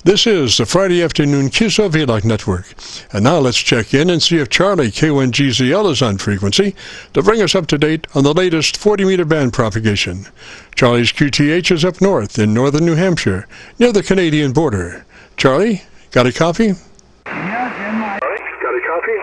This is the Friday afternoon Qso-Vlog network. And now let's check in and see if CHARLEY-K1GZL is on frequency to bring us up to date on the latest 40-meter band propagation. Charlie's QTH is up north in northern New Hampshire, near the Canadian border. Charlie, got a copy? Yeah, Jim. Got a copy?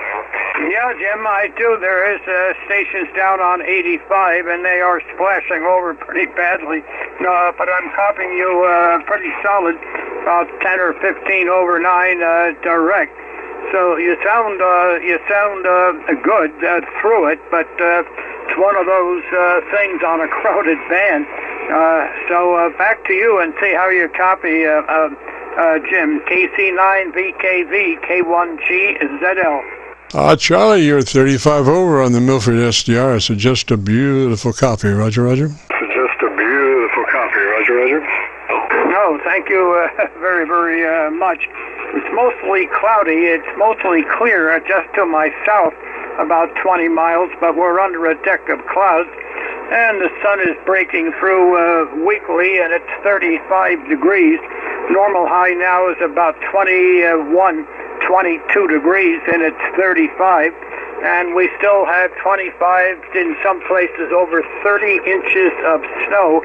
Yeah, Jim, I do. There is stations down on 85, and they are splashing over pretty badly. But I'm copying you pretty solid, about 10 or 15 over 9 direct. So you sound good through it, but it's one of those things on a crowded band. So back to you and see how you copy, Jim. KC9VKV, K1GZL. Charlie, you're 35 over on the Milford SDR. It's just a beautiful copy. Roger, roger. Just a beautiful copy. Roger, roger. No, thank you very, very much. It's mostly cloudy. It's mostly clear just to my south, about 20 miles, but we're under a deck of clouds, and the sun is breaking through weekly, and it's 35 degrees. Normal high now is about 22 degrees, and it's 35, and we still have 25, in some places over 30 inches of snow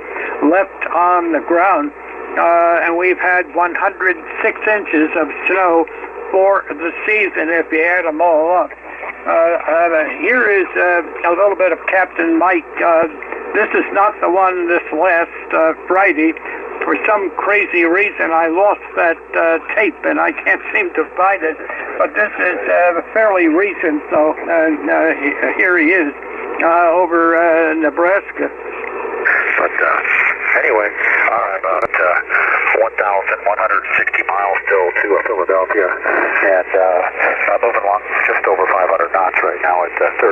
left on the ground, and we've had 106 inches of snow for the season if you add them all up. Here is a little bit of Captain Mike. This is not the one this last Friday. For some crazy reason, I lost that tape, and I can't seem to find it. But this is fairly recent, so here he is over Nebraska. But anyway, about 1,160 miles still to Philadelphia, and moving along just over 500 knots right now at 35,000. It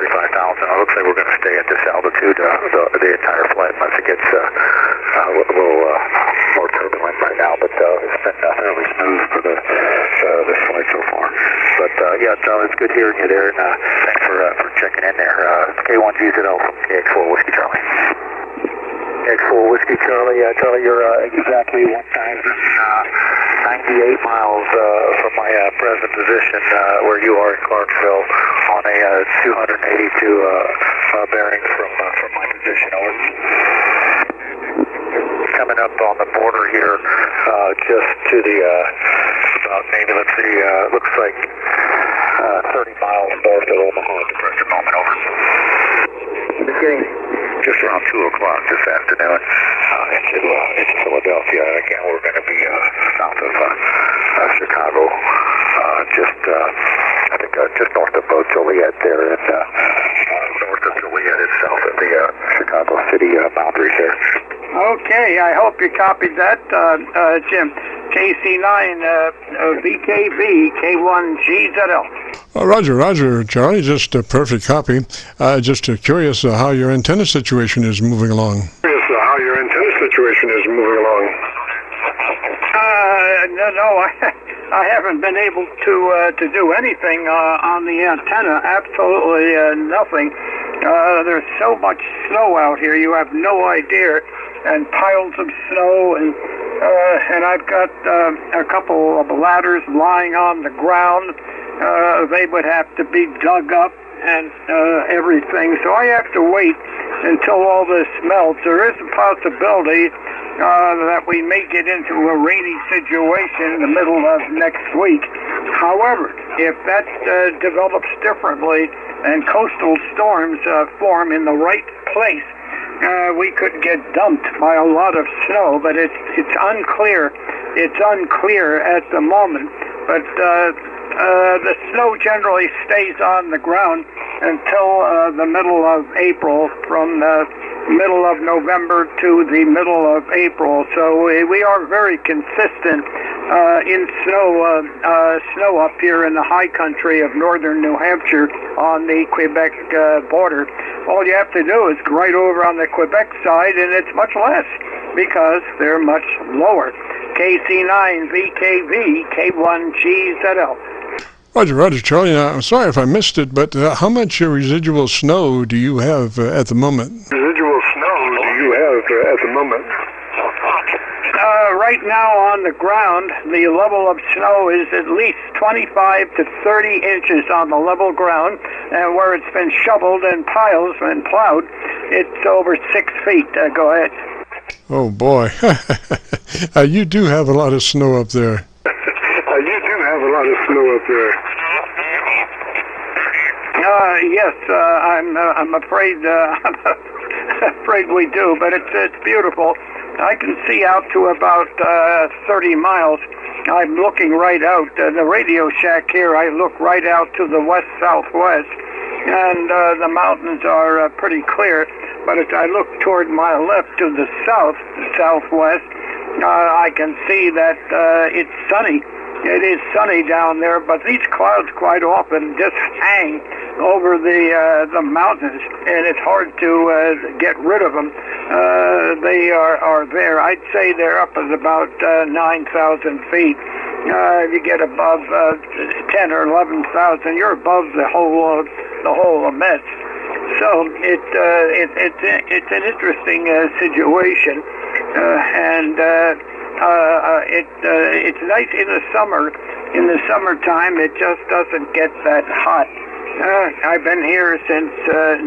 looks like we're going to stay at this altitude the entire flight unless it gets a little more turbulent right now. But it's been fairly smooth for this flight so far. But yeah, Charlie, it's good hearing you there, and thanks for checking in there. K1GZL from KX4 Whiskey Charlie. KX4 Whiskey Charlie. Charlie, you're exactly 1,098 miles from my present position where you are in Clarksville on a 282 bearing from my position. Over. Coming up on the border here, just to the about maybe, let's see, looks like 30 miles north of Omaha at the present moment. Over. Beginning just around 2 o'clock this afternoon into Philadelphia. Again, we're going to be south of Chicago, I think just north of Joliet there, and north of Joliet is south of the Chicago City boundaries there. Okay, I hope you copied that, Jim. KC9VKV, K1GZL. Roger, roger, Charlie. Just a perfect copy. Just curious how your antenna situation is moving along. No, I haven't been able to do anything on the antenna. Absolutely nothing. There's so much snow out here, you have no idea, and piles of snow, and I've got a couple of ladders lying on the ground. They would have to be dug up and everything. So I have to wait until all this melts. There is a possibility that we may get into a rainy situation in the middle of next week. However, if that develops differently and coastal storms form in the right place, we could get dumped by a lot of snow, but it's unclear. It's unclear at the moment. But the snow generally stays on the ground until the middle of April, from the middle of November to the middle of April. So we are very consistent in snow up here in the high country of northern New Hampshire on the Quebec border. All you have to do is go right over on the Quebec side, and it's much less because they're much lower. KC9VKV, K1GZL. Roger, roger, Charlie. Now, I'm sorry if I missed it, but how much residual snow do you have at the moment? Residual snow do you have at the moment? right now on the ground, the level of snow is at least 25 to 30 inches on the level ground, and where it's been shoveled in piles and plowed, it's over 6 feet. Go ahead. Oh, boy. You do have a lot of snow up there. You do have a lot of snow up there. Yes, I'm afraid afraid we do, but it's beautiful. I can see out to about 30 miles. I'm looking right out. The radio shack here, I look right out to the west-southwest, and the mountains are pretty clear. But if I look toward my left to the southwest, I can see that it's sunny. It is sunny down there, but these clouds quite often just hang over the mountains, and it's hard to get rid of them. They are there. I'd say they're up at about 9,000 feet. If you get above 10 or 11,000, you're above the whole mess. So it's an interesting situation, and it's nice in the summer. In the summertime, it just doesn't get that hot. I've been here since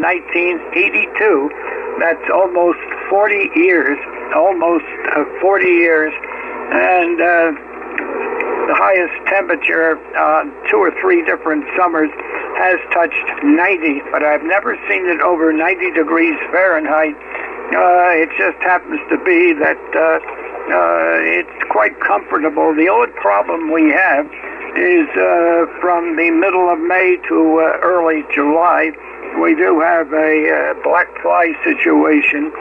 1982. That's almost 40 years. Almost 40 years, and the highest temperature 2 or 3 different summers has touched 90, but I've never seen it over 90 degrees Fahrenheit. It just happens to be that it's quite comfortable. The only problem we have is from the middle of May to early July, we do have a black fly situation.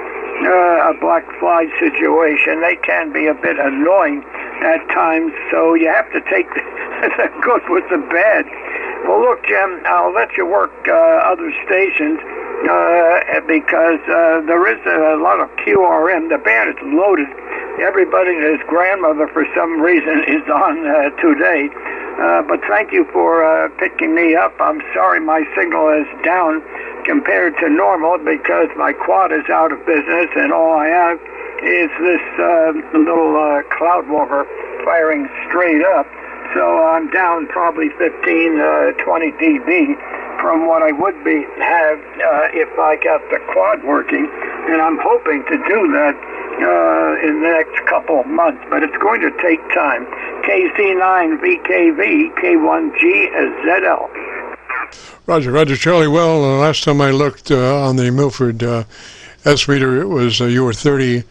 They can be a bit annoying at times, so you have to take the good with the bad. Well, look, Jim, I'll let you work other stations because there is a lot of QRM. The band is loaded. Everybody and his grandmother, for some reason, is on today. But thank you for picking me up. I'm sorry my signal is down compared to normal because my quad is out of business, and all I have is this little Cloudwalker firing straight up. So I'm down probably 15, 20 dB from what I would have if I got the quad working, and I'm hoping to do that in the next couple of months, but it's going to take time. KC9VKV, K1GZL. Roger, Charlie. Well, last time I looked on the Milford S meter, it was you were 30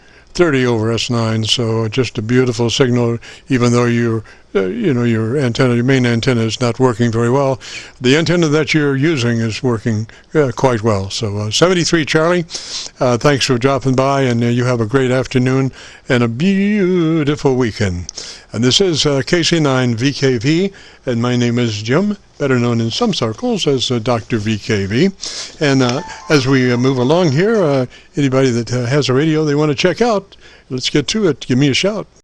over S9, so just a beautiful signal, even though your antenna, your main antenna is not working very well. The antenna that you're using is working quite well. So 73 Charlie, thanks for dropping by, and you have a great afternoon and a beautiful weekend. And this is KC9VKV, and my name is Jim, better known in some circles as Dr. VKV. And as we move along here, anybody that has a radio they want to check out, let's get to it. Give me a shout.